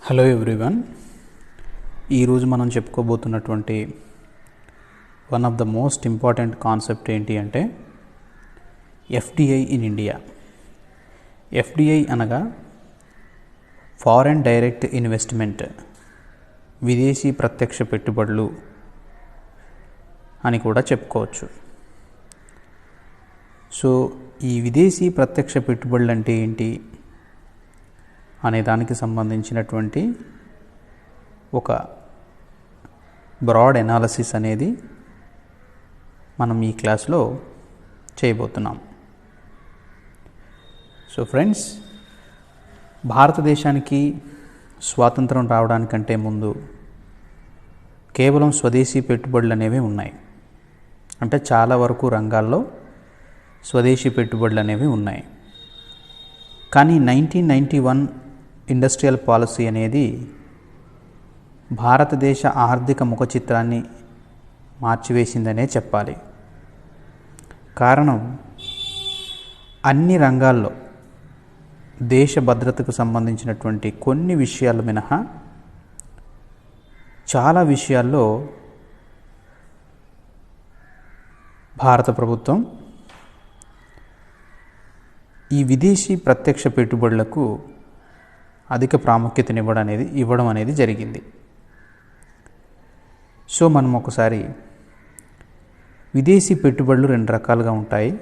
Hello everyone. ఈరోజు మనం చెప్పుకోబోతున్నటువంటి one of the most important concept ఏంటి అంటే ఎఫ్డిఐ ఇన్ ఇండియా. ఎఫ్డిఐ అనగా ఫారెన్ డైరెక్ట్ ఇన్వెస్ట్మెంట్, విదేశీ ప్రత్యక్ష పెట్టుబడులు అని కూడా చెప్పుకోవచ్చు. సో ఈ విదేశీ ప్రత్యక్ష పెట్టుబడులు అంటే ఏంటి అనే దానికి సంబంధించినటువంటి ఒక బ్రాడ్ ఎనాలిసిస్ అనేది మనం ఈ క్లాస్లో చేయబోతున్నాం. సో ఫ్రెండ్స్, భారతదేశానికి స్వాతంత్రం రావడానికంటే ముందు కేవలం స్వదేశీ పెట్టుబడులు అనేవి ఉన్నాయి. అంటే చాలా వరకు రంగాల్లో స్వదేశీ పెట్టుబడులు అనేవి ఉన్నాయి. కానీ 1991 ఇండస్ట్రియల్ పాలసీ అనేది భారతదేశ ఆర్థిక ముఖ చిత్రాన్ని మార్చివేసిందనే చెప్పాలి. కారణం, అన్ని రంగాల్లో దేశ భద్రతకు సంబంధించినటువంటి కొన్ని విషయాలు మినహా చాలా విషయాల్లో భారత ప్రభుత్వం ఈ విదేశీ ప్రత్యక్ష పెట్టుబడులకు అధిక ప్రాముఖ్యతనివ్వడం అనేది జరిగింది. సో మనం ఒకసారి విదేశీ పెట్టుబడులు రెండు రకాలుగా ఉంటాయి.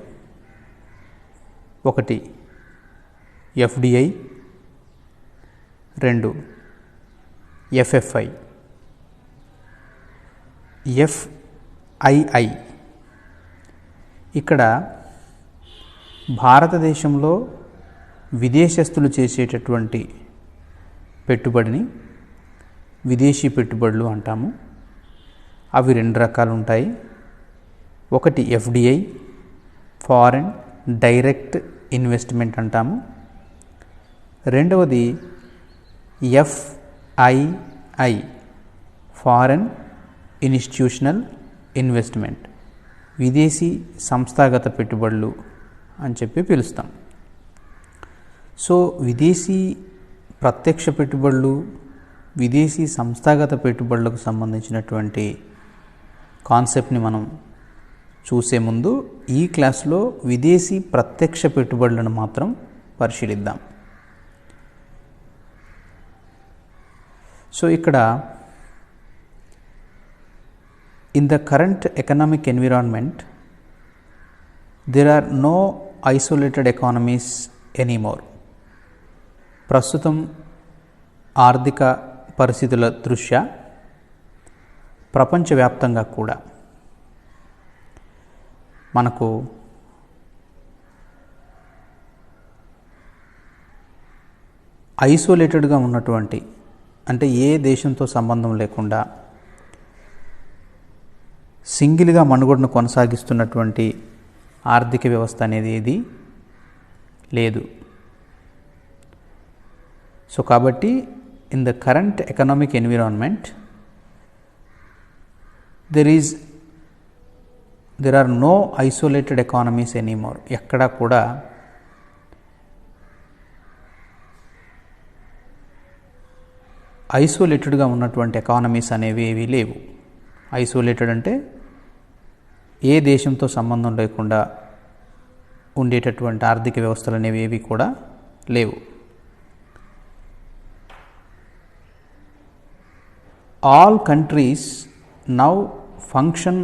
ఒకటి ఎఫ్డిఐ, రెండు ఎఫ్ఎఫ్ఐ. ఎఫ్ఐఐ ఇక్కడ భారతదేశంలో విదేశస్తులు చేసేటటువంటి పెట్టుబడిని విదేశీ పెట్టుబడులు అంటాము. అవి రెండు రకాలు ఉంటాయి. ఒకటి ఎఫ్డిఐ, ఫారెన్ డైరెక్ట్ ఇన్వెస్ట్మెంట్ అంటాము. రెండవది ఎఫ్ఐఐ, ఫారెన్ ఇన్స్టిట్యూషనల్ ఇన్వెస్ట్మెంట్, విదేశీ సంస్థాగత పెట్టుబడులు అని చెప్పి పిలుస్తాం. సో విదేశీ ప్రత్యక్ష పెట్టుబడులు, విదేశీ సంస్థాగత పెట్టుబడులకు సంబంధించినటువంటి కాన్సెప్ట్ని మనం చూసే ముందు ఈ క్లాస్లో విదేశీ ప్రత్యక్ష పెట్టుబడులను మాత్రం పరిశీలిద్దాం. సో ఇక్కడ in the current economic environment there are no isolated economies anymore. ప్రస్తుతం ఆర్థిక పరిస్థితుల దృష్ట్యా ప్రపంచవ్యాప్తంగా కూడా మనకు ఐసోలేటెడ్గా ఉన్నటువంటి, అంటే ఏ దేశంతో సంబంధం లేకుండా సింగిల్గా మనుగడను కొనసాగిస్తున్నటువంటి ఆర్థిక వ్యవస్థ అనేది ఏది లేదు. సో కాబట్టి in the current economic environment there are no isolated economies anymore. ఎక్కడా కూడా ఐసోలేటెడ్గా ఉన్నటువంటి ఎకానమీస్ అనేవి ఏవి లేవు. ఐసోలేటెడ్ అంటే ఏ దేశంతో సంబంధం లేకుండా ఉండేటటువంటి ఆర్థిక వ్యవస్థలు అనేవి ఏవి కూడా లేవు. All countries now function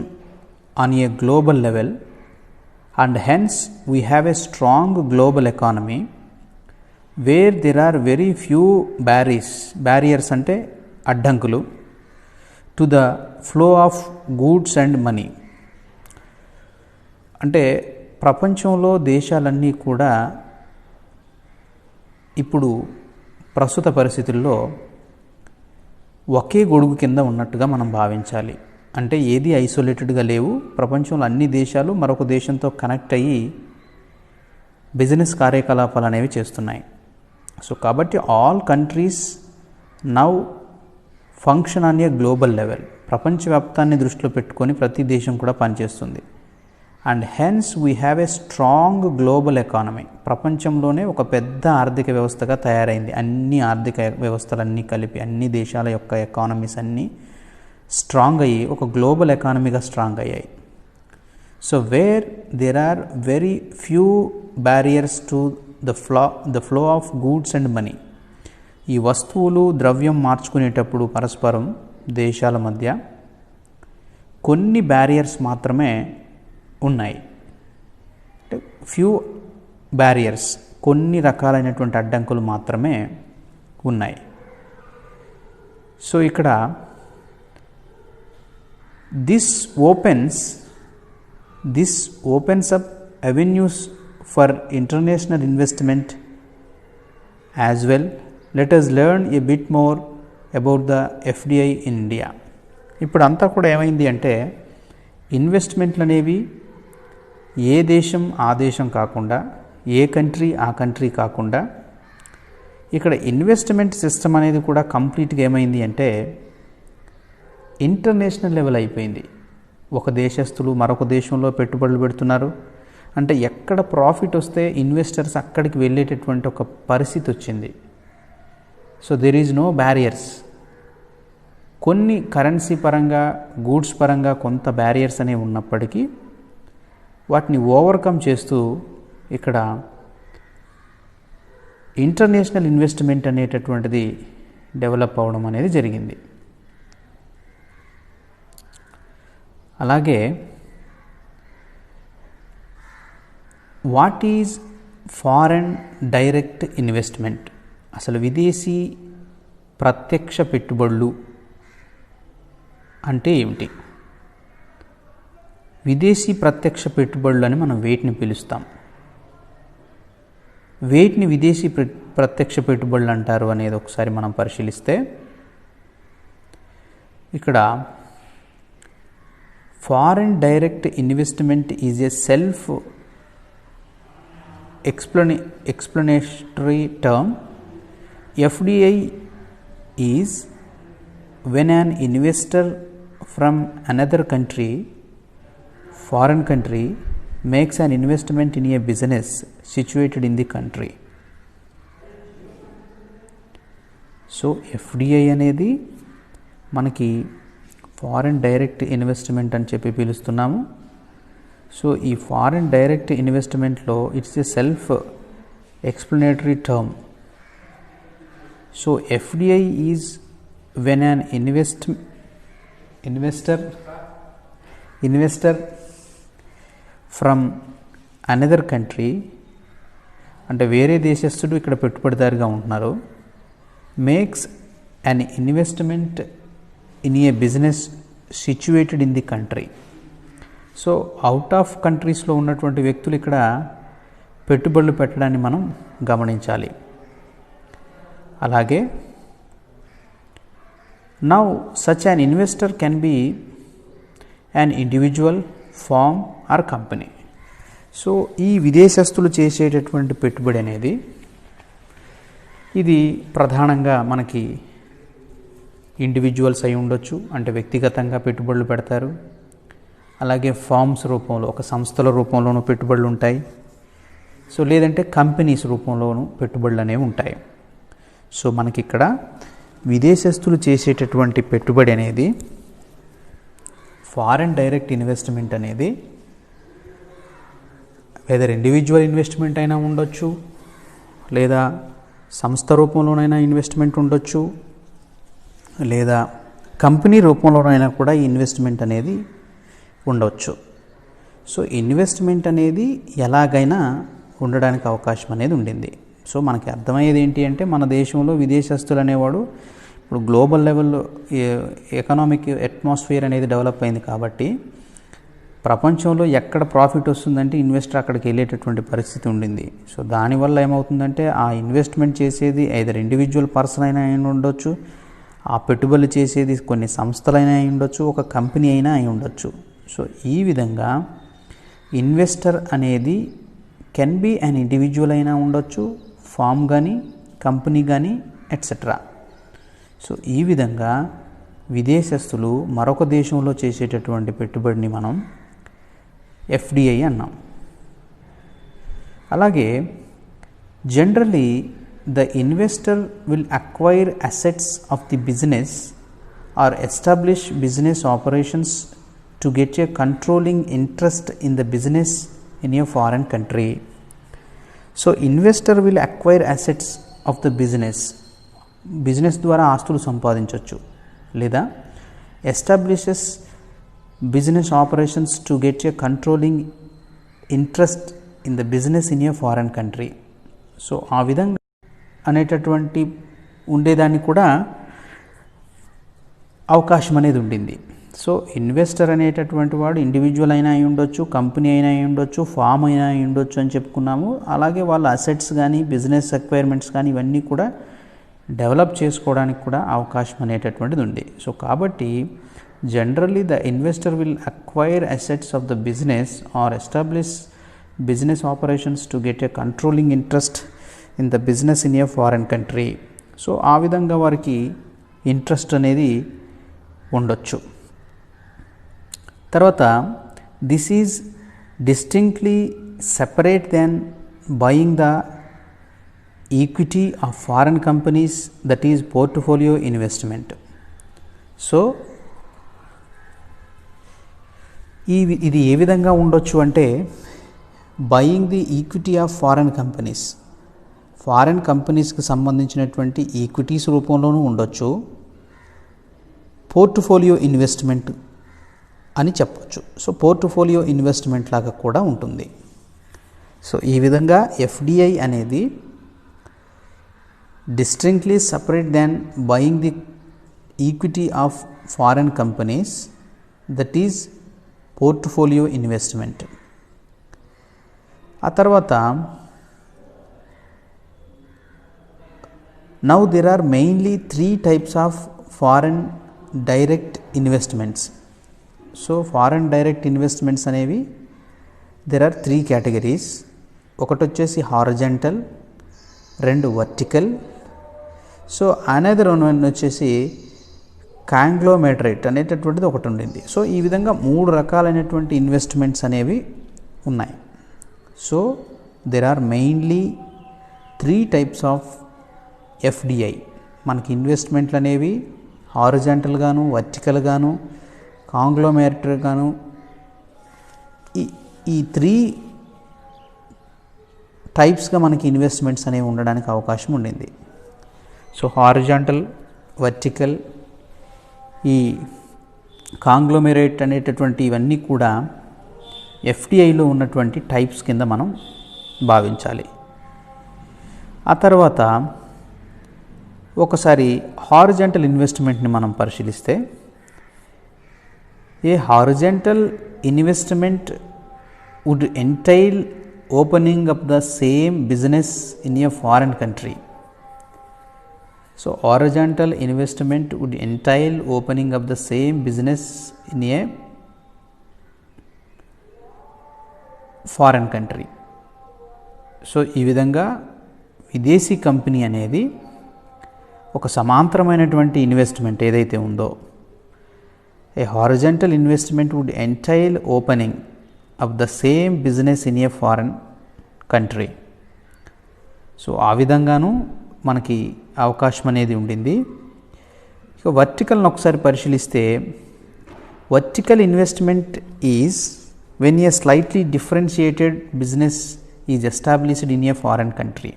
on a global level and hence we have a strong global economy where there are very few barriers అంటే అడ్డంకులు to the flow of goods and money. అంటే ప్రపంచంలో దేశాలన్నీ కూడా ఇప్పుడు ప్రస్తుత పరిస్థితుల్లో ఒకే గొడుగు కింద ఉన్నట్టుగా మనం భావించాలి. అంటే ఏది ఐసోలేటెడ్గా లేవు. ప్రపంచంలో అన్ని దేశాలు మరొక దేశంతో కనెక్ట్ అయ్యి బిజినెస్ కార్యకలాపాలు అనేవి చేస్తున్నాయి. సో కాబట్టి all countries now function on a global level. ప్రపంచవ్యాప్తాన్ని దృష్టిలో పెట్టుకొని ప్రతి దేశం కూడా పనిచేస్తుంది. And hence we have a strong global economy. ప్రపంచంలోనే ఒక పెద్ద ఆర్థిక వ్యవస్థగా తయారైంది. అన్ని ఆర్థిక వ్యవస్థలన్నీ కలిపి అన్ని దేశాల యొక్క ఎకానమీస్ అన్నీ స్ట్రాంగ్ అయ్యి ఒక గ్లోబల్ ఎకానమీగా స్ట్రాంగ్ అయ్యాయి. So where there are very few barriers to the flow of goods and money. ఈ వస్తువులు ద్రవ్యం మార్చుకునేటప్పుడు పరస్పరం దేశాల మధ్య కొన్ని బ్యారియర్స్ మాత్రమే ఉన్నాయి. ఫ్యూ బ్యారియర్స్, కొన్ని రకాలైనటువంటి అడ్డంకులు మాత్రమే ఉన్నాయి. సో ఇక్కడ this opens up avenues for international investment as well. Let us learn a bit more about the FDI in India. ఇప్పుడు అంతా కూడా ఏమైంది అంటే ఇన్వెస్ట్మెంట్లు అనేవి ఏ దేశం ఆ దేశం కాకుండా, ఏ కంట్రీ ఆ కంట్రీ కాకుండా, ఇక్కడ ఇన్వెస్ట్మెంట్ సిస్టమ్ అనేది కూడా కంప్లీట్గా ఏమైంది అంటే ఇంటర్నేషనల్ లెవెల్ అయిపోయింది. ఒక దేశస్తులు మరొక దేశంలో పెట్టుబడులు పెడుతున్నారు అంటే ఎక్కడ ప్రాఫిట్ వస్తే ఇన్వెస్టర్స్ అక్కడికి వెళ్ళేటటువంటి ఒక పరిస్థితి వచ్చింది. So there is no barriers. కొన్ని కరెన్సీ పరంగా, గూడ్స్ పరంగా కొంత బ్యారియర్స్ అనేవి ఉన్నప్పటికీ వాటిని ఓవర్కమ్ చేస్తూ ఇక్కడ ఇంటర్నేషనల్ ఇన్వెస్ట్మెంట్ అనేటటువంటిది డెవలప్ అవ్వడం అనేది జరిగింది. అలాగే what is foreign direct investment, అసలు విదేశీ ప్రత్యక్ష పెట్టుబడులు అంటే ఏమిటి? విదేశీ ప్రత్యక్ష పెట్టుబడులు అని మనం వేటిని పిలుస్తాం, వేటిని విదేశీ ప్రత్యక్ష పెట్టుబడులు అంటారు అనేది ఒకసారి మనం పరిశీలిస్తే ఇక్కడ foreign direct investment is a self explanatory term. FDI is when an investor from another country, foreign country, makes an investment in a business situated in the country. So FDI అనేది మనకి ఫారెన్ డైరెక్ట్ ఇన్వెస్ట్మెంట్ అని చెప్పి పిలుస్తున్నాము. So ఈ foreign direct ఇన్వెస్ట్మెంట్లో it's a self explanatory term. So FDI is when an investor from another country, అంటే వేరే దేశస్థుడు ఇక్కడ పెట్టుబడిదారుగా ఉంటున్నారు, makes an investment in a business situated in the country. So out of కంట్రీస్లో ఉన్నటువంటి వ్యక్తులు ఇక్కడ పెట్టుబడులు పెట్టడాన్ని మనం గమనించాలి. అలాగే now such an investor can be an individual, firm or company. So ఈ విదేశస్తులు చేసేటటువంటి పెట్టుబడి అనేది ఇది ప్రధానంగా మనకి ఇండివిజువల్స్ అయి ఉండొచ్చు, అంటే వ్యక్తిగతంగా పెట్టుబడులు పెడతారు. అలాగే ఫార్మ్స్ రూపంలో, ఒక సంస్థల రూపంలోనూ పెట్టుబడులు ఉంటాయి. సో లేదంటే కంపెనీస్ రూపంలోనూ పెట్టుబడులు అనేవి ఉంటాయి. సో మనకి ఇక్కడ విదేశస్తులు చేసేటటువంటి పెట్టుబడి అనేది, ఫారెన్ డైరెక్ట్ ఇన్వెస్ట్మెంట్ అనేది వెదర్ ఇండివిజువల్ ఇన్వెస్ట్మెంట్ అయినా ఉండొచ్చు, లేదా సంస్థ రూపంలోనైనా ఇన్వెస్ట్మెంట్ ఉండొచ్చు, లేదా కంపెనీ రూపంలోనైనా కూడా ఈ ఇన్వెస్ట్మెంట్ అనేది ఉండవచ్చు. సో ఇన్వెస్ట్మెంట్ అనేది ఎలాగైనా ఉండడానికి అవకాశం అనేది ఉండింది. సో మనకి అర్థమయ్యేది ఏంటి అంటే మన దేశంలో విదేశస్తులు అనేవాడు ఇప్పుడు గ్లోబల్ లెవెల్లో ఎకనామిక్ అట్మాస్ఫియర్ అనేది డెవలప్ అయింది కాబట్టి ప్రపంచంలో ఎక్కడ ప్రాఫిట్ వస్తుందంటే ఇన్వెస్టర్ అక్కడికి వెళ్ళేటటువంటి పరిస్థితి ఉండింది. సో దానివల్ల ఏమవుతుందంటే ఆ ఇన్వెస్ట్మెంట్ చేసేది ఐదర్ ఇండివిజువల్ పర్సన్ అయినా అయి ఉండొచ్చు, ఆ పెట్టుబడులు చేసేది కొన్ని సంస్థలైనా అయి ఉండొచ్చు, ఒక కంపెనీ అయినా అయి ఉండొచ్చు. సో ఈ విధంగా ఇన్వెస్టర్ అనేది కెన్ బి అన్ ఇండివిజువల్ అయినా ఉండొచ్చు, ఫామ్ కానీ, కంపెనీ కానీ, ఎట్సెట్రా. సో ఈ విధంగా విదేశస్తులు మరొక దేశంలో చేసేటటువంటి పెట్టుబడిని మనం ఎఫ్డిఐ అన్నాం. అలాగే generally the investor will acquire assets of the business or establish business operations to get a controlling interest in the business in a foreign country. So investor will acquire assets of the business ద్వారా ఆస్తులు సంపాదించవచ్చు, లేదా establishes business operations to get a controlling interest in the business in a foreign country. So ఆ విధంగా అనేటటువంటి ఉండేదానికి కూడా అవకాశం అనేది ఉండింది. సో ఇన్వెస్టర్ అనేటటువంటి వాడు ఇండివిజువల్ అయినా అయి ఉండొచ్చు, కంపెనీ అయినా అయి ఉండొచ్చు, ఫామ్ అయినా అయి ఉండొచ్చు అని చెప్పుకున్నాము. అలాగే వాళ్ళ అసెట్స్ కానీ బిజినెస్ రిక్వైర్మెంట్స్ కానీ ఇవన్నీ కూడా డెవలప్ చేసుకోవడానికి కూడా అవకాశం అనేటటువంటిది ఉంది. సో కాబట్టి generally the investor will acquire assets of the business or establish business operations to get a controlling interest in the business in a foreign country. So ఆ విధంగా వారికి ఇంట్రెస్ట్ అనేది ఉండొచ్చు. తర్వాత this is distinctly separate then buying the equity of foreign companies, that is portfolio investment. So ఇది ఏ విధంగా ఉండొచ్చు అంటే buying the equity of foreign కంపెనీస్కి సంబంధించినటువంటి ఈక్విటీస్ రూపంలోనూ ఉండొచ్చు, పోర్ట్ఫోలియో ఇన్వెస్ట్మెంట్ అని చెప్పొచ్చు. సో పోర్ట్ఫోలియో ఇన్వెస్ట్మెంట్ లాగా కూడా ఉంటుంది. సో ఈ విధంగా ఎఫ్డిఐ అనేది distinctly separate than buying the equity of foreign companies, that is portfolio investment. ఆ తర్వాత now there are mainly 3 types of foreign direct investments. So foreign direct investments అనేవి there are 3 categories. ఒకటి వచ్చేసి horizontal, 2 vertical, so another one వచ్చేసి conglomerate అనేటటువంటిది ఒకటి ఉండింది. So ఈ విధంగా 3 రకాలైనటువంటి ఇన్వెస్ట్మెంట్స్ అనేవి ఉన్నాయి. So there are mainly 3 types of FDI. మనకి ఇన్వెస్ట్మెంట్లు అనేవి హారిజాంటల్ గాను, వర్టికల్ గాను, కాంగ్లోమెరేట్ గాను, ఈ 3 టైప్స్గా మనకి ఇన్వెస్ట్మెంట్స్ అనేవి ఉండడానికి అవకాశం ఉండింది. సో హారిజాంటల్, వర్టికల్, ఈ కాంగ్లోమెరేట్ అనేటటువంటి ఇవన్నీ కూడా ఎఫ్డిఐలో ఉన్నటువంటి టైప్స్ కింద మనం భావించాలి. ఆ తర్వాత ఒకసారి హారిజాంటల్ ఇన్వెస్ట్మెంట్ని మనం పరిశీలిస్తే, a horizontal investment would entail opening up the same business in a foreign country. So horizontal investment would entail opening up the same business in a foreign country. So ఈ విధంగా విదేశీ కంపెనీ అనేది ఒక సమాంతరమైనటువంటి investment ఏదైతే ఉందో, a horizontal investment would entail opening of the same business in a foreign country. So ఆ విధంగాను మనకి అవకాశం అనేది ఉండింది. ఇక వర్టికల్ని ఒకసారి పరిశీలిస్తే, vertical investment is when a slightly differentiated business is established in a foreign country.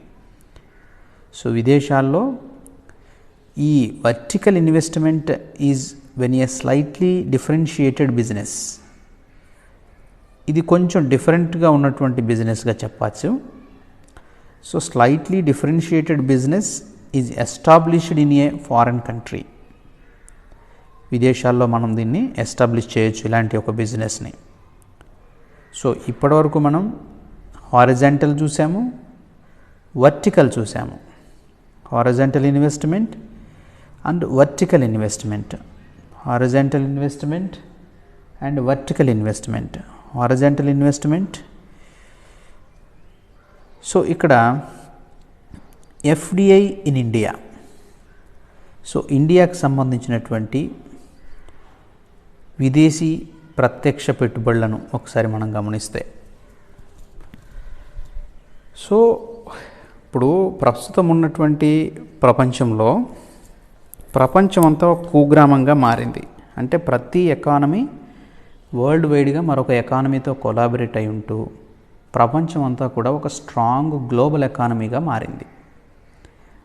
So విదేశాల్లో ఈ vertical investment is when a slightly differentiated business, ఇది కొంచెం డిఫరెంట్గా ఉన్నటువంటి బిజినెస్గా చెప్పచ్చు. So slightly differentiated business is established in a foreign country. విదేశాల్లో మనం దీన్ని ఎస్టాబ్లిష్ చేయొచ్చు ఇలాంటి ఒక బిజినెస్ని. సో ఇప్పటివరకు మనం హారిజాంటల్ చూసాము, వర్టికల్ చూసాము. Horizontal investment and vertical investment, horizontal investment and vertical investment. Horizontal investment, so ఇక్కడ ఎఫ్డిఐ ఇన్ ఇండియా. సో ఇండియాకి సంబంధించినటువంటి విదేశీ ప్రత్యక్ష పెట్టుబడులను ఒకసారి మనం గమనిస్తే, సో ఇప్పుడు ప్రస్తుతం ఉన్నటువంటి ప్రపంచంలో ప్రపంచం అంతా ఒక కుగ్రామంగా మారింది. అంటే ప్రతి ఎకానమీ వరల్డ్ వైడ్గా మరొక ఎకానమీతో కొలాబరేట్ అయి ఉంటూ ప్రపంచం అంతా కూడా ఒక స్ట్రాంగ్ గ్లోబల్ ఎకానమీగా మారింది.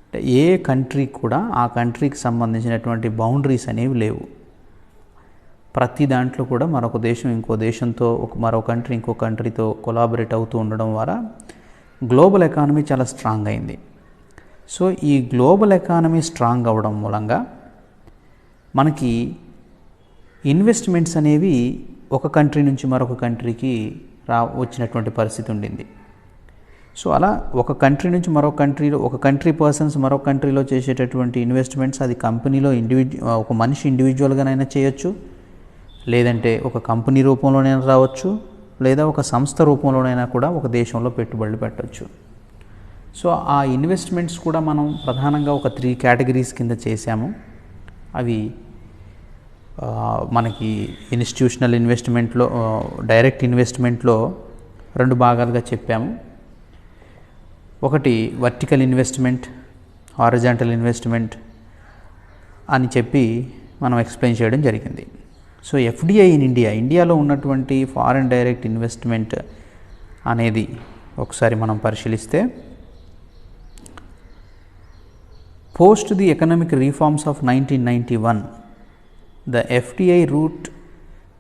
అంటే ఏ కంట్రీ కూడా ఆ కంట్రీకి సంబంధించినటువంటి బౌండరీస్ అనేవి లేవు. ప్రతి దాంట్లో కూడా మరొక దేశం ఇంకో దేశంతో, మరో కంట్రీ ఇంకో కంట్రీతో కొలాబరేట్ అవుతూ ఉండడం ద్వారా గ్లోబల్ ఎకానమీ చాలా స్ట్రాంగ్ అయింది. సో ఈ గ్లోబల్ ఎకానమీ స్ట్రాంగ్ అవ్వడం మూలంగా మనకి ఇన్వెస్ట్మెంట్స్ అనేవి ఒక కంట్రీ నుంచి మరొక కంట్రీకి వచ్చినటువంటి పరిస్థితి ఉండింది. సో అలా ఒక కంట్రీ నుంచి మరొక కంట్రీలో, ఒక కంట్రీ పర్సన్స్ మరొక కంట్రీలో చేసేటటువంటి ఇన్వెస్ట్మెంట్స్ అది కంపెనీలో ఒక మనిషి ఇండివిజువల్గానైనా చేయొచ్చు, లేదంటే ఒక కంపెనీ రూపంలోనైనా రావచ్చు, లేదా ఒక సంస్థ రూపంలోనైనా కూడా ఒక దేశంలో పెట్టుబడులు పెట్టవచ్చు. సో ఆ ఇన్వెస్ట్మెంట్స్ కూడా మనం ప్రధానంగా ఒక 3 కేటగిరీస్ కింద చేశాము. అవి మనకి ఇన్స్టిట్యూషనల్ ఇన్వెస్ట్మెంట్లో, డైరెక్ట్ ఇన్వెస్ట్మెంట్లో 2 భాగాలుగా చెప్పాము. ఒకటి వర్టికల్ ఇన్వెస్ట్మెంట్, హారిజాంటల్ ఇన్వెస్ట్మెంట్ అని చెప్పి మనం ఎక్స్ప్లెయిన్ చేయడం జరిగింది. సో ఎఫ్డిఐ ఇన్ ఇండియాలో ఉన్నటువంటి ఫారిన్ డైరెక్ట్ ఇన్వెస్ట్మెంట్ అనేది ఒకసారి మనం పరిశీలిస్తే, post the economic reforms of 1991, the FDI route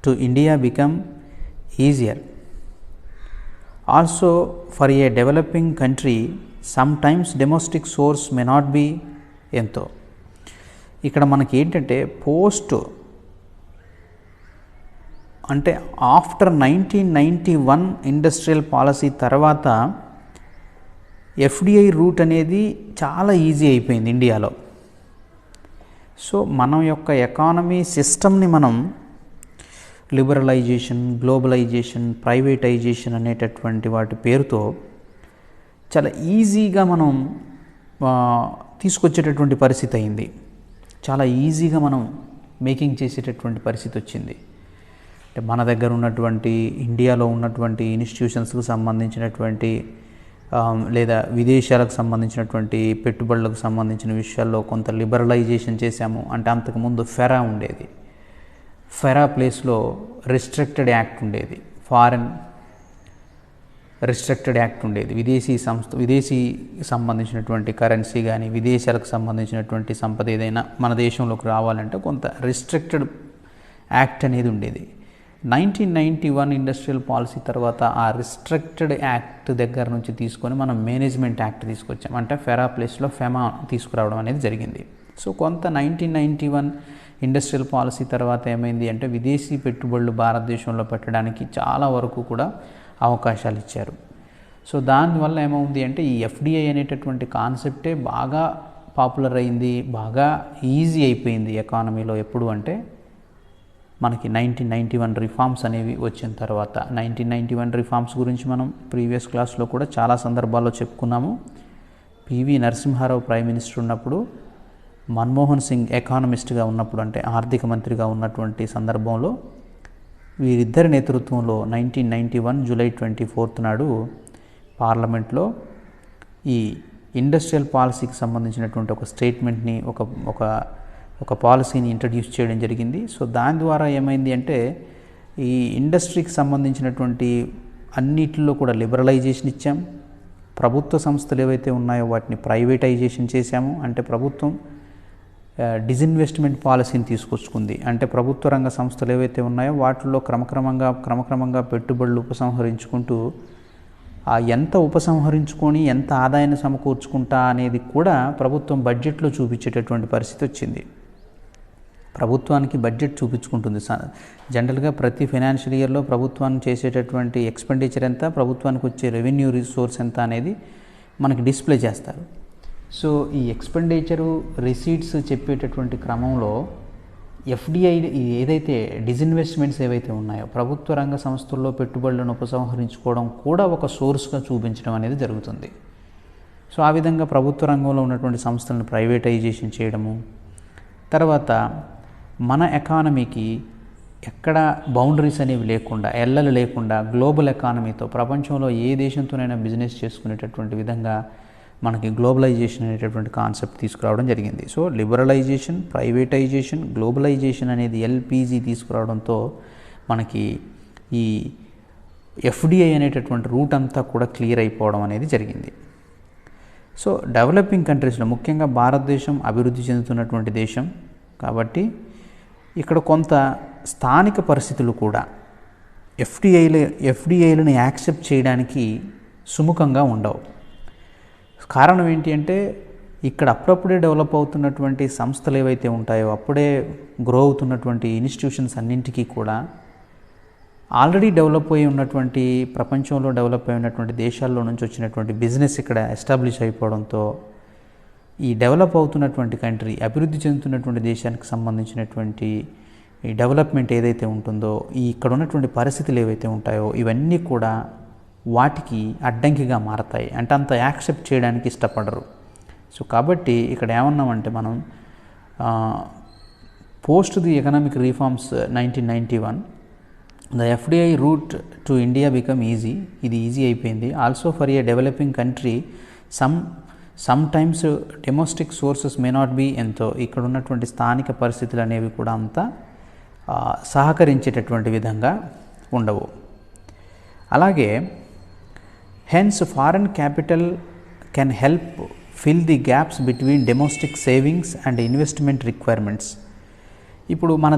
to India become easier. Also, for a developing country, sometimes domestic source may not be ఎంతో. ఇక్కడ మనకి ఏంటంటే పోస్ట్ అంటే ఆఫ్టర్ 1991 ఇండస్ట్రియల్ పాలసీ తర్వాత ఎఫ్డిఐ రూట్ అనేది చాలా ఈజీ అయిపోయింది ఇండియాలో. సో మన యొక్క ఎకానమీ సిస్టమ్ని మనం లిబరలైజేషన్, గ్లోబలైజేషన్, ప్రైవేటైజేషన్ అనేటటువంటి వాటి పేరుతో చాలా ఈజీగా మనం తీసుకొచ్చేటటువంటి పరిస్థితి అయింది. చాలా ఈజీగా మనం మేకింగ్ చేసేటటువంటి పరిస్థితి వచ్చింది. అంటే మన దగ్గర ఉన్నటువంటి, ఇండియాలో ఉన్నటువంటి ఇన్స్టిట్యూషన్స్కి సంబంధించినటువంటి లేదా విదేశాలకు సంబంధించినటువంటి పెట్టుబడులకు సంబంధించిన విషయాల్లో కొంత లిబరలైజేషన్ చేశాము. అంటే అంతకుముందు ఫెరా ఉండేది, ఫెరా ప్లేస్లో రిస్ట్రిక్టెడ్ యాక్ట్ ఉండేది, ఫారెన్ రిస్ట్రిక్టెడ్ యాక్ట్ ఉండేది. విదేశీ సంబంధించినటువంటి కరెన్సీ కానీ విదేశాలకు సంబంధించినటువంటి సంపద ఏదైనా మన దేశంలోకి రావాలంటే కొంత రిస్ట్రిక్టెడ్ యాక్ట్ అనేది ఉండేది. 1991 ఇండస్ట్రియల్ పాలసీ తర్వాత ఆ రిస్ట్రిక్టెడ్ యాక్ట్ దగ్గర నుంచి తీసుకొని మనం మేనేజ్మెంట్ యాక్ట్ తీసుకొచ్చాం. అంటే ఫెరా ప్లేస్లో ఫెమా తీసుకురావడం అనేది జరిగింది. సో కొంత 1991 ఇండస్ట్రియల్ పాలసీ తర్వాత ఏమైంది అంటే విదేశీ పెట్టుబడులు భారతదేశంలో పెట్టడానికి చాలా వరకు కూడా అవకాశాలు ఇచ్చారు. సో దానివల్ల ఏమవుంది అంటే ఈ ఎఫ్డిఐ అనేటటువంటి కాన్సెప్టే బాగా పాపులర్ అయింది, బాగా ఈజీ అయిపోయింది ఎకానమీలో. ఎప్పుడు అంటే మనకి 1991 రిఫార్మ్స్ అనేవి వచ్చిన తర్వాత. 1991 రిఫార్మ్స్ గురించి మనం ప్రీవియస్ క్లాస్లో కూడా చాలా సందర్భాల్లో చెప్పుకున్నాము. పివి నరసింహారావు ప్రైమ్ మినిస్టర్ ఉన్నప్పుడు, మన్మోహన్ సింగ్ ఎకానమిస్ట్గా ఉన్నప్పుడు, అంటే ఆర్థిక మంత్రిగా ఉన్నటువంటి సందర్భంలో వీరిద్దరి నేతృత్వంలో 1991 జూలై 24 నాడు పార్లమెంట్లో ఈ ఇండస్ట్రియల్ పాలసీకి సంబంధించినటువంటి ఒక స్టేట్మెంట్ని, ఒక పాలసీని ఇంట్రడ్యూస్ చేయడం జరిగింది. సో దాని ద్వారా ఏమైంది అంటే ఈ ఇండస్ట్రీకి సంబంధించినటువంటి అన్నిటిలో కూడా లిబరలైజేషన్ ఇచ్చాం. ప్రభుత్వ సంస్థలు ఏవైతే ఉన్నాయో వాటిని ప్రైవేటైజేషన్ చేశాము. అంటే ప్రభుత్వం డిజిన్వెస్ట్మెంట్ పాలసీని తీసుకొచ్చుకుంది. అంటే ప్రభుత్వ రంగ సంస్థలు ఏవైతే ఉన్నాయో వాటిల్లో క్రమక్రమంగా పెట్టుబడులు ఉపసంహరించుకుంటూ ఎంత ఉపసంహరించుకొని ఎంత ఆదాయాన్ని సమకూర్చుకుంటా అనేది కూడా ప్రభుత్వం బడ్జెట్లో చూపించేటటువంటి పరిస్థితి వచ్చింది. ప్రభుత్వానికి బడ్జెట్ చూపించుకుంటుంది. జనరల్గా ప్రతి ఫైనాన్షియల్ ఇయర్లో ప్రభుత్వాన్ని చేసేటటువంటి ఎక్స్పెండిచర్ ఎంత, ప్రభుత్వానికి వచ్చే రెవెన్యూ రిసోర్స్ ఎంత అనేది మనకి డిస్ప్లే చేస్తారు. సో ఈ ఎక్స్పెండిచరు రిసీట్స్ చెప్పేటటువంటి క్రమంలో ఎఫ్డిఐ ఏదైతే డిజిన్వెస్ట్మెంట్స్ ఏవైతే ఉన్నాయో ప్రభుత్వ రంగ సంస్థల్లో పెట్టుబడులను ఉపసంహరించుకోవడం కూడా ఒక సోర్స్గా చూపించడం అనేది జరుగుతుంది. సో ఆ విధంగా ప్రభుత్వ రంగంలో ఉన్నటువంటి సంస్థలను ప్రైవేటైజేషన్ చేయడము, తర్వాత మన ఎకానమీకి ఎక్కడ బౌండరీస్ అనేవి లేకుండా, ఎల్లలు లేకుండా గ్లోబల్ ఎకానమీతో ప్రపంచంలో ఏ దేశంతోనైనా బిజినెస్ చేసుకునేటటువంటి విధంగా మనకి గ్లోబలైజేషన్ అనేటటువంటి కాన్సెప్ట్ తీసుకురావడం జరిగింది. సో లిబరలైజేషన్, ప్రైవేటైజేషన్, గ్లోబలైజేషన్ అనేది ఎల్పిజి తీసుకురావడంతో మనకి ఈ ఎఫ్డిఐ అనేటటువంటి రూట్ అంతా కూడా క్లియర్ అయిపోవడం అనేది జరిగింది. సో డెవలపింగ్ కంట్రీస్లో ముఖ్యంగా భారతదేశం అభివృద్ధి చెందుతున్నటువంటి దేశం కాబట్టి ఇక్కడ కొంత స్థానిక పరిస్థితులు కూడా ఎఫ్డిఐలను యాక్సెప్ట్ చేయడానికి సుముఖంగా ఉండవు. కారణం ఏంటి అంటే ఇక్కడ అప్పుడప్పుడే డెవలప్ అవుతున్నటువంటి సంస్థలు ఏవైతే ఉంటాయో, అప్పుడే గ్రో అవుతున్నటువంటి ఇన్స్టిట్యూషన్స్ అన్నింటికీ కూడా ఆల్రెడీ డెవలప్ అయి ఉన్నటువంటి, ప్రపంచంలో డెవలప్ అయి ఉన్నటువంటి దేశాల్లో నుంచి వచ్చినటువంటి బిజినెస్ ఇక్కడ ఎస్టాబ్లిష్ అయిపోవడంతో ఈ డెవలప్ అవుతున్నటువంటి కంట్రీ, అభివృద్ధి చెందుతున్నటువంటి దేశానికి సంబంధించినటువంటి ఈ డెవలప్మెంట్ ఏదైతే ఉంటుందో, ఈ ఇక్కడ ఉన్నటువంటి పరిస్థితులు ఏవైతే ఉంటాయో ఇవన్నీ కూడా వాటికి అడ్డంకిగా మారతాయి. అంటే అంత యాక్సెప్ట్ చేయడానికి ఇష్టపడరు. సో కాబట్టి ఇక్కడ ఏమన్నామంటే మనం post the economic reforms 1991 the FDI route to India become easy. ఇది ఈజీ అయిపోయింది. Also for a developing country sometimes domestic sources may not be ఎంతో, ఇక్కడ ఉన్నటువంటి స్థానిక పరిస్థితులు అనేవి కూడా అంత సహకరించేటటువంటి విధంగా ఉండవు. అలాగే hence foreign capital can help fill the gaps between domestic savings and investment requirements. ఇప్పుడు మన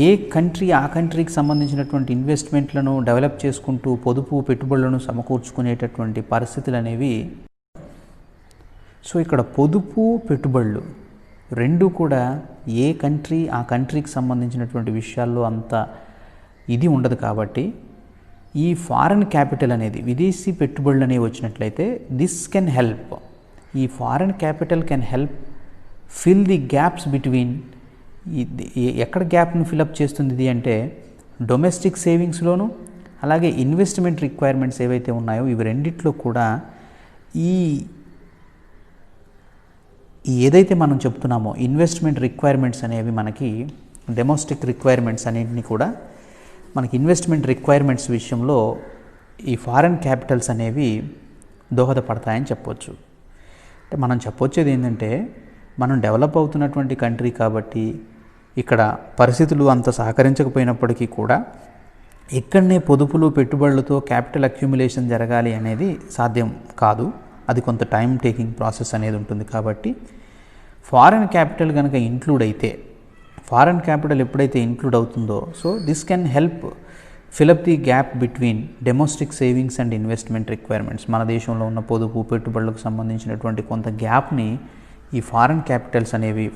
ఏ కంట్రీ ఆ కంట్రీకి సంబంధించినటువంటి ఇన్వెస్ట్మెంట్లను డెవలప్ చేసుకుంటూ పొదుపు పెట్టుబడులను సమకూర్చుకునేటటువంటి పరిస్థితులు అనేవి. సో ఇక్కడ పొదుపు పెట్టుబడులు రెండు కూడా ఏ కంట్రీ ఆ కంట్రీకి సంబంధించినటువంటి విషయాల్లో అంత ఇది ఉండదు. కాబట్టి ఈ ఫారెన్ క్యాపిటల్ అనేది, విదేశీ పెట్టుబడులు అనేవి వచ్చినట్లయితే దిస్ కెన్ హెల్ప్, ఈ foreign capital can help fill the gaps between, ఎక్కడ గ్యాప్ను ఫిలప్ చేస్తుంది ఇది అంటే డొమెస్టిక్ సేవింగ్స్లోను అలాగే ఇన్వెస్ట్మెంట్ రిక్వైర్మెంట్స్ ఏవైతే ఉన్నాయో ఇవి రెండిట్లో కూడా ఈ ఏదైతే మనం చెప్తున్నామో ఇన్వెస్ట్మెంట్ రిక్వైర్మెంట్స్ అనేవి మనకి డొమెస్టిక్ రిక్వైర్మెంట్స్ అన్నింటినీ కూడా మనకి ఇన్వెస్ట్మెంట్ రిక్వైర్మెంట్స్ విషయంలో ఈ ఫారెన్ క్యాపిటల్స్ అనేవి దోహదపడతాయని చెప్పొచ్చు. అంటే మనం చెప్పొచ్చేది ఏంటంటే మనం డెవలప్ అవుతున్నటువంటి కంట్రీ కాబట్టి ఇక్కడ పరిస్థితులు అంత సహకరించకపోయినప్పటికీ కూడా ఇక్కడనే పొదుపులు పెట్టుబడులతో క్యాపిటల్ అక్యుములేషన్ జరగాలి అనేది సాధ్యం కాదు. అది కొంత టైం టేకింగ్ ప్రాసెస్ అనేది ఉంటుంది. కాబట్టి ఫారెన్ క్యాపిటల్ కనుక ఇంక్లూడ్ అయితే, ఫారెన్ క్యాపిటల్ ఎప్పుడైతే ఇంక్లూడ్ అవుతుందో so this can help fill up the gap between domestic savings and investment requirements. మన దేశంలో ఉన్న పొదుపు పెట్టుబడులకు సంబంధించినటువంటి కొంత గ్యాప్ని ఈ ఫారెన్ క్యాపిటల్స్ అనేవి,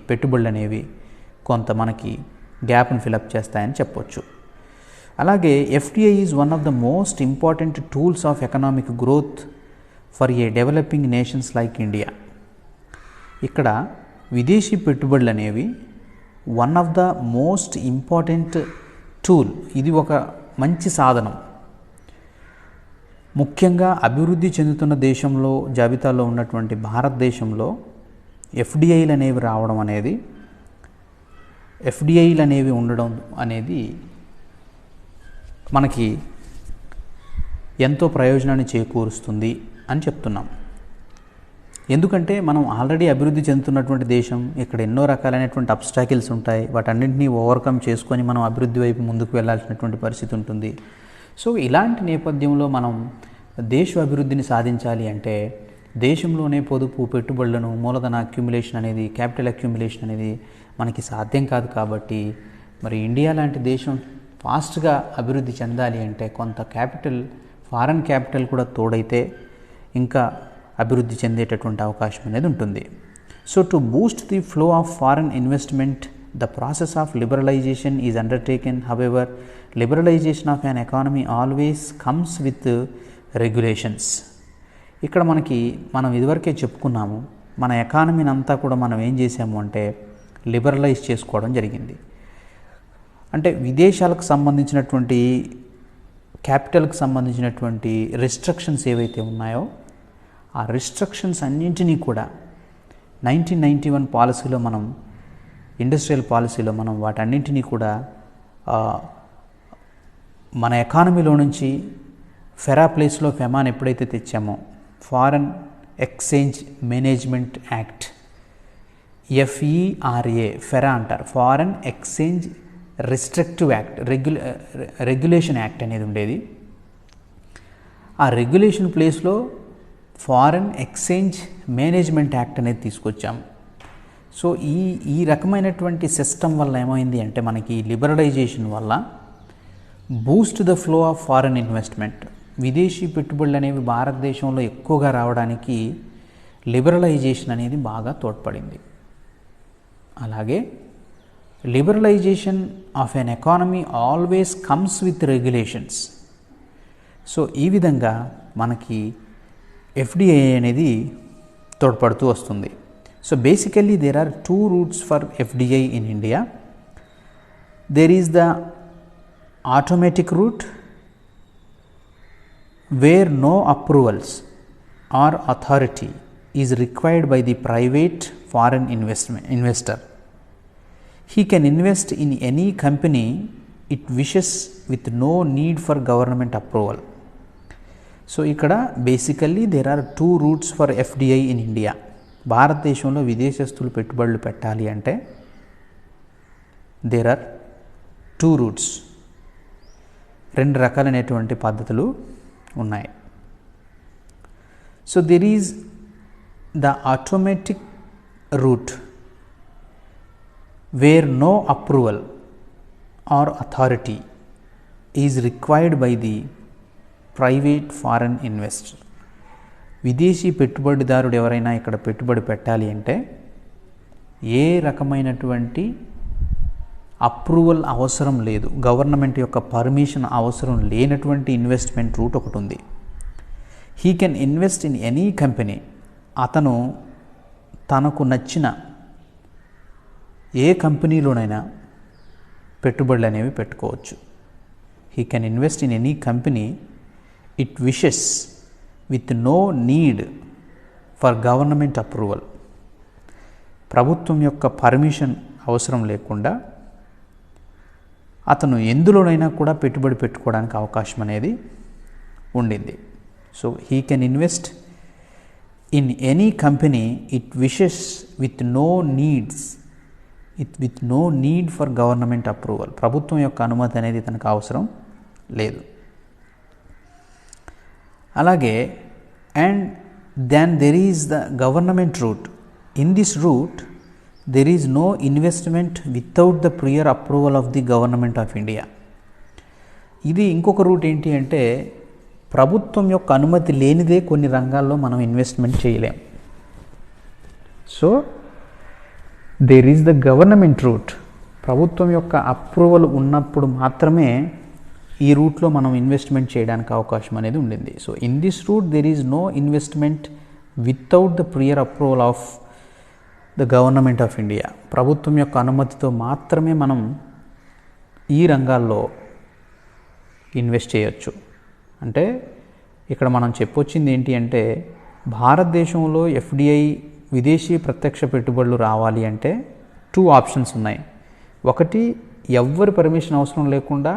పెట్టుబడులు అనేవి కొంత మనకి గ్యాప్ని ఫిలప్ చేస్తాయని చెప్పొచ్చు. అలాగే FDI is one of the most important tools of economic growth for a developing nations like India. ఇక్కడ విదేశీ పెట్టుబడులు అనేవి one of the most important tool, ఇది ఒక మంచి సాధనం. ముఖ్యంగా అభివృద్ధి చెందుతున్న దేశంలో జాబితాలో ఉన్నటువంటి భారతదేశంలో ఎఫ్డిఐలు అనేవి రావడం అనేది, ఎఫ్డిఐలు అనేవి ఉండడం అనేది మనకి ఎంతో ప్రయోజనాన్ని చేకూరుస్తుంది అని చెప్తున్నాం. ఎందుకంటే మనం ఆల్రెడీ అభివృద్ధి చెందుతున్నటువంటి దేశం, ఇక్కడ ఎన్నో రకాలైనటువంటి అబ్స్టాకిల్స్ ఉంటాయి. వాటన్నింటినీ ఓవర్కమ్ చేసుకొని మనం అభివృద్ధి వైపు ముందుకు వెళ్ళాల్సినటువంటి పరిస్థితి ఉంటుంది. సో ఇలాంటి నేపథ్యంలో మనం దేశ అభివృద్ధిని సాధించాలి అంటే దేశంలోనే పొదుపు పెట్టుబడులను, మూలధన అక్యుములేషన్ అనేది, క్యాపిటల్ అక్యుములేషన్ అనేది మనకి సాధ్యం కాదు. కాబట్టి మరి ఇండియా లాంటి దేశం ఫాస్ట్గా అభివృద్ధి చెందాలి అంటే కొంత క్యాపిటల్, ఫారెన్ క్యాపిటల్ కూడా తోడైతే ఇంకా అభివృద్ధి చెందేటటువంటి అవకాశం అనేది ఉంటుంది. So to Boost the flow of foreign investment the process of liberalisation is undertaken. However liberalisation of an economy always comes with regulations. ఇక్కడ మనం ఇదివరకే చెప్పుకున్నాము, మన ఎకానమీని అంతా కూడా మనం ఏం చేసాము అంటే లిబరలైజ్ చేసుకోవడం జరిగింది. అంటే విదేశాలకు సంబంధించినటువంటి క్యాపిటల్కి సంబంధించినటువంటి రిస్ట్రిక్షన్స్ ఏవైతే ఉన్నాయో ఆ రిస్ట్రిక్షన్స్ అన్నింటినీ కూడా 1991 పాలసీలో మనం ఇండస్ట్రియల్ పాలసీలో మనం వాటన్నింటినీ కూడా మన ఎకానమీలో నుంచి ఫెరా ప్లేస్లో ఫెమాన్ ఎప్పుడైతే తెచ్చామో, foreign exchange management act, FERA, FERA అంటారు, foreign exchange restrictive act, regulation act అనేది ఉండేది. ఆ రెగ్యులేషన్ ప్లేస్లో ఫారెన్ ఎక్స్చేంజ్ మేనేజ్మెంట్ యాక్ట్ అనేది తీసుకొచ్చాము. సో ఈ రకమైనటువంటి సిస్టమ్ వల్ల ఏమైంది అంటే మనకి లిబరలైజేషన్ వల్ల Boost the flow of foreign investment, విదేశీ పెట్టుబడులు అనేవి భారతదేశంలో ఎక్కువగా రావడానికి లిబరలైజేషన్ అనేది బాగా తోడ్పడింది. అలాగే liberalisation of an economy always comes with regulations. So ఈ విధంగా మనకి FDI అనేది తోడ్పడుతూ వస్తుంది. So basically there are 2 routes for FDI in India. There is the automatic route where no approvals or authority is required by the private foreign investor. He can invest in any company it wishes with no need for government approval. So ikkada basically there are 2 routes for FDI in India. భారతదేశంలో విదేశస్తులు పెట్టుబడులు పెట్టాలి అంటే there are 2 routes, 2 రకాలైనటువంటి పద్ధతులు ఉన్నాయి. So there is the automatic route where no approval or authority is required by the private foreign investor. విదేశీ పెట్టుబడిదారుడు ఎవరైనా ఇక్కడ పెట్టుబడి పెట్టాలి అంటే ఏ రకమైనటువంటి అప్రూవల్ అవసరం లేదు, గవర్నమెంట్ యొక్క పర్మిషన్ అవసరం లేనటువంటి ఇన్వెస్ట్మెంట్ రూట్ ఒకటి ఉంది. He can invest in any company. అతను తనకు నచ్చిన ఏ కంపెనీలోనైనా పెట్టుబడులు అనేవి పెట్టుకోవచ్చు. He can invest in any company it wishes with no need for government approval. ప్రభుత్వం యొక్క పర్మిషన్ అవసరం లేకుండా అతను ఎందులోనైనా కూడా పెట్టుబడి పెట్టుకోవడానికి అవకాశం అనేది ఉండింది. So he can invest in any company it wishes with no need for government approval. ప్రభుత్వం యొక్క అనుమతి అనేది తనకు అవసరం లేదు. అలాగే and then there is the government route. In this route there is no investment without the prior approval of the government of India. ఇది ఇంకొక రూట్ ఏంటి అంటే ప్రభుత్వం యొక్క అనుమతి లేనిదే కొన్ని రంగాల్లో మనం ఇన్వెస్ట్మెంట్ చేయలేం. So there is the government route. ప్రభుత్వం యొక్క అప్రూవల్ ఉన్నప్పుడు మాత్రమే ఈ రూట్లో మనం ఇన్వెస్ట్మెంట్ చేయడానికి అవకాశం అనేది ఉండింది. So in this route there is no investment without the prior approval of the government of India. ప్రభుత్వం యొక్క అనుమతితో మాత్రమే మనం ఈ రంగాల్లో ఇన్వెస్ట్ చేయొచ్చు. అంటే ఇక్కడ మనం చెప్పొచ్చింది ఏంటి అంటే భారతదేశంలో FDI విదేశీ ప్రత్యక్ష పెట్టుబడులు రావాలి అంటే 2 ఆప్షన్స్ ఉన్నాయి. ఒకటి ఎవ్వరి పర్మిషన్ అవసరం లేకుండా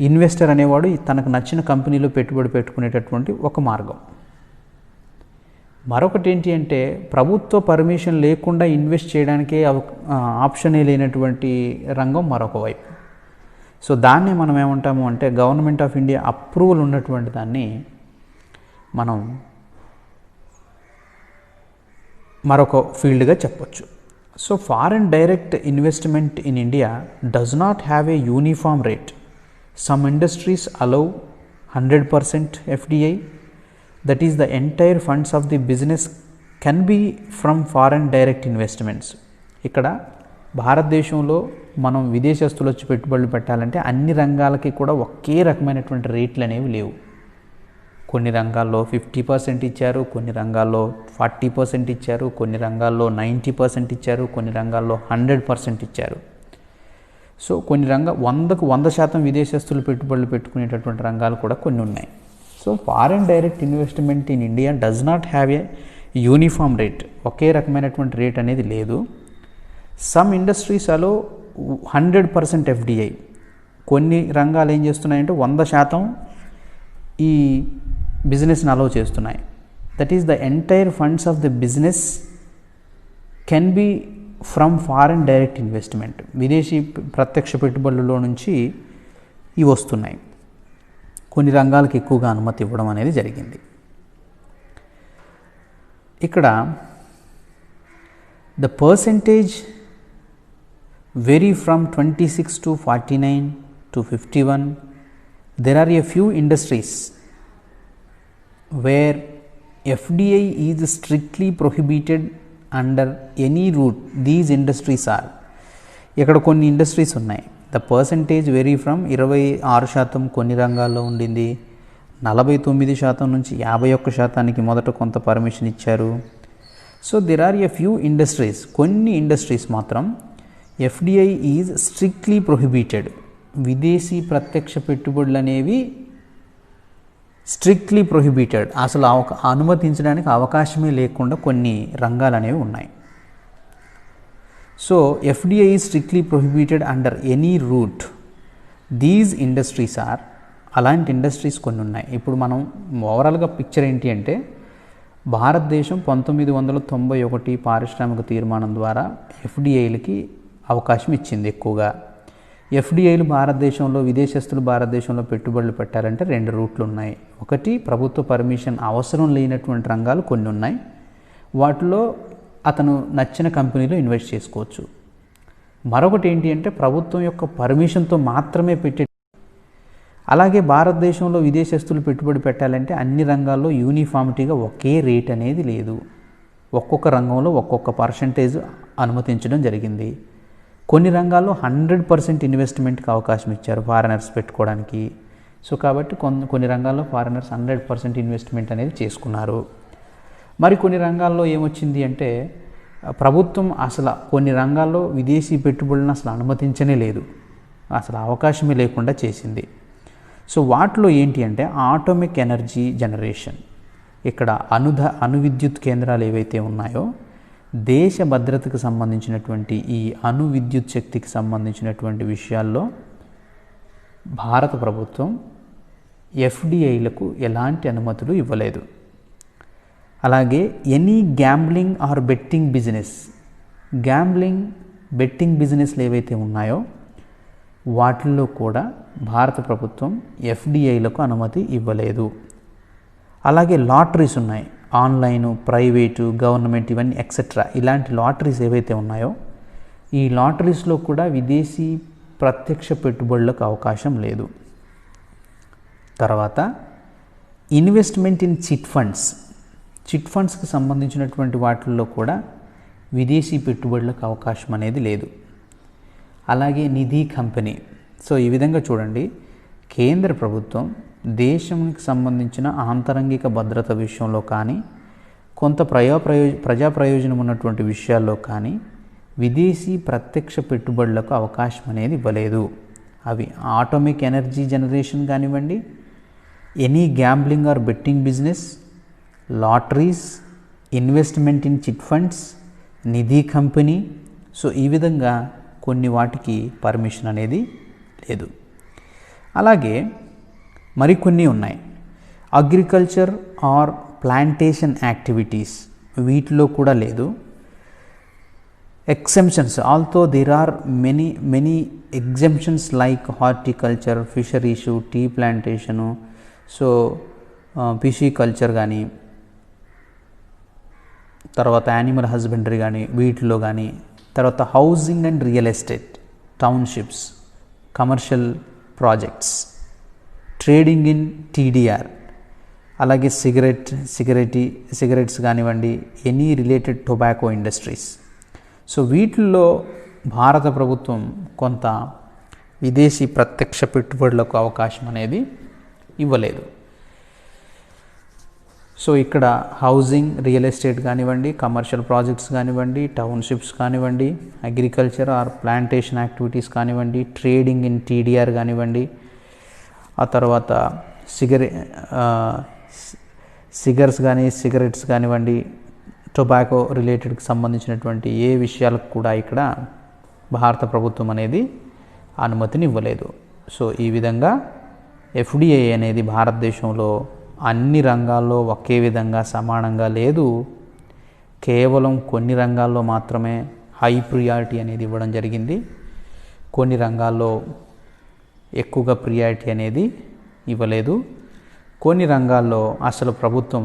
ఇన్వెస్టర్ అనేవాడు తనకు నచ్చిన కంపెనీలో పెట్టుబడి పెట్టుకునేటటువంటి ఒక మార్గం. మరొకటి ఏంటి అంటే ప్రభుత్వ పర్మిషన్ లేకుండా ఇన్వెస్ట్ చేయడానికే ఆప్షనే లేనటువంటి రంగం మరొక వైపు. సో దాన్ని మనం ఏమంటాము అంటే గవర్నమెంట్ ఆఫ్ ఇండియా అప్రూవల్ ఉన్నటువంటి దాన్ని మనం మరొక ఫీల్డ్గా చెప్పొచ్చు. So foreign direct investment in India does not have a uniform rate. Some industries allow 100% FDI. That is the entire funds of the business can be from foreign direct investments. ఇక్కడ భారతదేశంలో మనం విదేశస్తులు వచ్చి పెట్టుబడులు పెట్టాలంటే అన్ని రంగాలకి కూడా ఒకే రకమైనటువంటి రేట్లు అనేవి లేవు. కొన్ని రంగాల్లో 50% ఇచ్చారు, కొన్ని రంగాల్లో 40% ఇచ్చారు, కొన్ని రంగాల్లో 90% ఇచ్చారు, కొన్ని రంగాల్లో 100% ఇచ్చారు. సో కొన్ని 100కు 100% విదేశస్తులు పెట్టుబడులు పెట్టుకునేటటువంటి రంగాలు కూడా కొన్ని ఉన్నాయి. So foreign direct investment in India does not have a uniform rate. ఒకే రకమైనటువంటి రేట్ అనేది లేదు. Some industries allow 100% FDI. కొన్ని రంగాలు ఏం చేస్తున్నాయంటే 100% ఈ బిజినెస్ని అలౌ చేస్తున్నాయి. That is the entire funds of the business can be from foreign direct investment. విదేశీ ప్రత్యక్ష పెట్టుబడులలో నుంచి ఇవి వస్తున్నాయి. కొన్ని రంగాలకు ఎక్కువగా అనుమతి ఇవ్వడం అనేది జరిగింది. ఇక్కడ the percentage vary from 26 to 49 to 51. There are a few industries where FDI is strictly prohibited under any route. These industries are, ఇక్కడ కొన్ని ఇండస్ట్రీస్ ఉన్నాయి. ద పర్సెంటేజ్ వెరీ ఫ్రమ్ 26% కొన్ని రంగాల్లో ఉండింది, 49% నుంచి 51% మొదట కొంత పర్మిషన్ ఇచ్చారు. So there are a few industries, కొన్ని ఇండస్ట్రీస్ మాత్రం FDI ఈజ్ స్ట్రిక్ట్లీ ప్రొహిబిటెడ్. విదేశీ ప్రత్యక్ష పెట్టుబడులు అనేవి స్ట్రిక్ట్లీ ప్రొహిబిటెడ్, అసలు అనుమతించడానికి అవకాశమే లేకుండా కొన్ని రంగాలు అనేవి ఉన్నాయి. So FDI is strictly prohibited under any route. These industries are, అలాంటి ఇండస్ట్రీస్ కొన్ని ఉన్నాయి. ఇప్పుడు మనం ఓవరాల్గా పిక్చర్ ఏంటి అంటే, భారతదేశం 1991 పారిశ్రామిక తీర్మానం ద్వారా FDIలకి అవకాశం ఇచ్చింది. ఎక్కువగా FDIలు భారతదేశంలో, విదేశస్తులు భారతదేశంలో పెట్టుబడులు పెట్టాలంటే 2 రూట్లు ఉన్నాయి. ఒకటి, ప్రభుత్వ పర్మిషన్ అవసరం లేనటువంటి రంగాలు కొన్ని ఉన్నాయి, వాటిలో అతను నచ్చిన కంపెనీలో ఇన్వెస్ట్ చేసుకోవచ్చు. మరొకటి ఏంటి అంటే ప్రభుత్వం యొక్క పర్మిషన్తో మాత్రమే పెట్టే. అలాగే భారతదేశంలో విదేశస్తులు పెట్టుబడి పెట్టాలంటే అన్ని రంగాల్లో యూనిఫామిటీగా ఒకే రేట్ అనేది లేదు. ఒక్కొక్క రంగంలో ఒక్కొక్క పర్సంటేజ్ అనుమతించడం జరిగింది. కొన్ని రంగాల్లో 100% ఇన్వెస్ట్మెంట్కి అవకాశం ఇచ్చారు ఫారినర్స్ పెట్టుకోవడానికి. సో కాబట్టి కొన్ని రంగాల్లో ఫారినర్స్ 100% ఇన్వెస్ట్మెంట్ అనేది చేసుకున్నారు. మరి కొన్ని రంగాల్లో ఏమొచ్చింది అంటే, ప్రభుత్వం అసలు కొన్ని రంగాల్లో విదేశీ పెట్టుబడులను అసలు అనుమతించనే లేదు, అసలు అవకాశమే లేకుండా చేసింది. సో వాటిలో ఏంటి అంటే ఆటోమిక్ ఎనర్జీ జనరేషన్. ఇక్కడ అణు విద్యుత్ కేంద్రాలు ఏవైతే ఉన్నాయో, దేశ భద్రతకు సంబంధించినటువంటి ఈ అణు విద్యుత్ శక్తికి సంబంధించినటువంటి విషయాల్లో భారత ప్రభుత్వం FDIలకు ఎలాంటి అనుమతులు ఇవ్వలేదు. అలాగే any gambling or betting business, gambling betting బిజినెస్లు ఏవైతే ఉన్నాయో వాటిల్లో కూడా భారత ప్రభుత్వం FDIలకు అనుమతి ఇవ్వలేదు. అలాగే లాటరీస్ ఉన్నాయి, ఆన్లైను, ప్రైవేటు, గవర్నమెంట్, ఇవన్నీ ఎక్సెట్రా. ఇలాంటి లాటరీస్ ఏవైతే ఉన్నాయో ఈ లాటరీస్లో కూడా విదేశీ ప్రత్యక్ష పెట్టుబడులకు అవకాశం లేదు. తర్వాత investment in chit funds, chit ఫండ్స్కి సంబంధించినటువంటి వాటిల్లో కూడా విదేశీ పెట్టుబడులకు అవకాశం అనేది లేదు. అలాగే నిధి కంపెనీ. సో ఈ విధంగా చూడండి, కేంద్ర ప్రభుత్వం దేశానికి సంబంధించిన ఆంతరంగిక భద్రత విషయంలో కానీ, కొంత ప్రజా ప్రయోజనం ఉన్నటువంటి విషయాల్లో కానీ విదేశీ ప్రత్యక్ష పెట్టుబడులకు అవకాశం అనేది ఇవ్వలేదు. అవి ఆటోమిక్ ఎనర్జీ జనరేషన్ కానివ్వండి, any gambling or betting business, lotteries, investment in chit funds, nidhi company. So ఈ విధంగా కొన్ని వాటికి పర్మిషన్ అనేది లేదు. అలాగే మరికొన్ని ఉన్నాయి, అగ్రికల్చర్ ఆర్ ప్లాంటేషన్ యాక్టివిటీస్, వీటిలో కూడా లేదు. Exemptions, although there are many exemptions like horticulture, fisheries, tea plantation, so pisciculture కానీ, తర్వాత యానిమల్ హస్బెండరీ కానీ, వీటిలో కానీ, తర్వాత housing and real estate, townships, commercial projects, trading in TDR, అలాగే సిగరెట్స్ కానివ్వండి, any related tobacco industries. So వీటిల్లో భారత ప్రభుత్వం కొంత విదేశీ ప్రత్యక్ష పెట్టుబడులకు అవకాశం అనేది ఇవ్వలేదు. సో ఇక్కడ హౌసింగ్, రియల్ ఎస్టేట్ కానివ్వండి, కమర్షియల్ ప్రాజెక్ట్స్ కానివ్వండి, టౌన్షిప్స్ కానివ్వండి, అగ్రికల్చర్ ఆర్ ప్లాంటేషన్ యాక్టివిటీస్ కానివ్వండి, ట్రేడింగ్ ఇన్ TDR కానివ్వండి, ఆ తర్వాత సిగరెట్స్ కానివ్వండి, టొబాకో రిలేటెడ్కి సంబంధించినటువంటి ఏ విషయాలకు కూడా ఇక్కడ భారత ప్రభుత్వం అనేది అనుమతిని ఇవ్వలేదు. సో ఈ విధంగా ఎఫ్డిఐ అనేది భారతదేశంలో అన్ని రంగాల్లో ఒకే విధంగా సమానంగా లేదు. కేవలం కొన్ని రంగాల్లో మాత్రమే హై ప్రియారిటీ అనేది ఇవ్వడం జరిగింది. కొన్ని రంగాల్లో ఎక్కువగా ప్రియారిటీ అనేది ఇవ్వలేదు. కొన్ని రంగాల్లో అసలు ప్రభుత్వం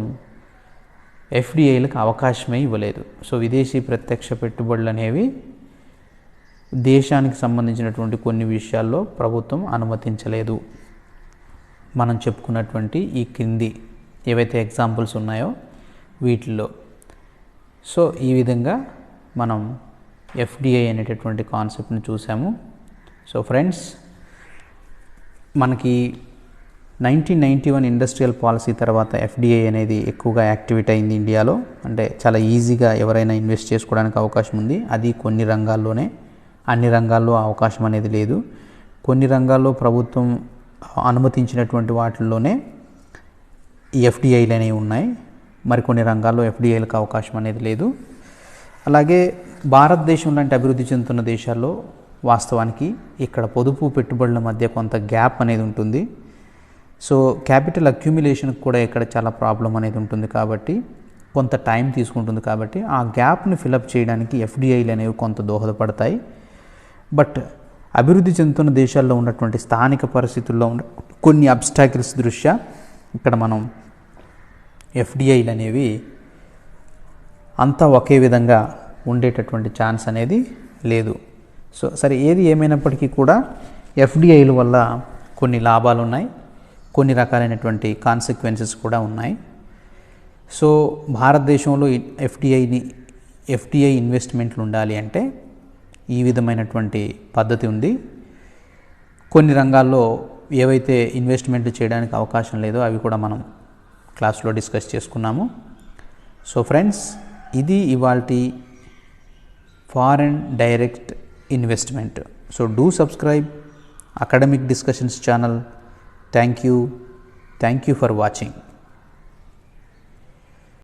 ఎఫ్డిఐలకు అవకాశమే ఇవ్వలేదు. సో విదేశీ ప్రత్యక్ష పెట్టుబడులు అనేవి దేశానికి సంబంధించినటువంటి కొన్ని విషయాల్లో ప్రభుత్వం అనుమతించలేదు. మనం చెప్పుకున్నటువంటి ఈ క్రింది ఏవైతే ఎగ్జాంపుల్స్ ఉన్నాయో వీటిల్లో. సో ఈ విధంగా మనం ఎఫ్డిఐ అనేటటువంటి కాన్సెప్ట్ని చూసాము. సో ఫ్రెండ్స్, మనకి 1991 ఇండస్ట్రియల్ పాలసీ తర్వాత ఎఫ్డిఐ అనేది ఎక్కువగా యాక్టివేట్ అయింది ఇండియాలో. అంటే చాలా ఈజీగా ఎవరైనా ఇన్వెస్ట్ చేసుకోవడానికి అవకాశం ఉంది. అది కొన్ని రంగాల్లోనే, అన్ని రంగాల్లో అవకాశం అనేది లేదు. కొన్ని రంగాల్లో ప్రభుత్వం అనుమతించినటువంటి వాటిల్లోనే ఈ ఎఫ్డిఐలు అనేవి ఉన్నాయి. మరికొన్ని రంగాల్లో ఎఫ్డిఐలకు అవకాశం అనేది లేదు. అలాగే భారతదేశం లాంటి అభివృద్ధి చెందుతున్న దేశాల్లో వాస్తవానికి ఇక్కడ పొదుపు పెట్టుబడుల మధ్య కొంత గ్యాప్ అనేది ఉంటుంది. సో క్యాపిటల్ అక్యుమిలేషన్కి కూడా ఇక్కడ చాలా ప్రాబ్లం అనేది ఉంటుంది కాబట్టి, కొంత టైం తీసుకుంటుంది కాబట్టి ఆ గ్యాప్ని ఫిలప్ చేయడానికి ఎఫ్డిఐలు అనేవి కొంత దోహదపడతాయి. బట్ అభివృద్ధి చెందుతున్న దేశాల్లో ఉన్నటువంటి స్థానిక పరిస్థితుల్లో ఉన్న కొన్ని అబ్స్టాకిల్స్ దృష్ట్యా ఇక్కడ మనం ఎఫ్డిఐలు అనేవి అంతా ఒకే విధంగా ఉండేటటువంటి ఛాన్స్ అనేది లేదు. సో సరే, ఏది ఏమైనప్పటికీ కూడా ఎఫ్డిఐల వల్ల కొన్ని లాభాలు ఉన్నాయి, కొన్ని రకాలైనటువంటి కాన్సిక్వెన్సెస్ కూడా ఉన్నాయి. సో భారతదేశంలో ఎఫ్డిఐ ఇన్వెస్ట్మెంట్లు ఉండాలి అంటే ఈ విధమైనటువంటి పద్ధతి ఉంది. కొన్ని రంగాల్లో ఏవైతే ఇన్వెస్ట్మెంట్లు చేయడానికి అవకాశం లేదో అవి కూడా మనం క్లాస్లో డిస్కస్ చేసుకున్నాము. సో ఫ్రెండ్స్, ఇది ఇవాల్టి foreign direct investment. So do subscribe academic discussions channel. Thank you for watching.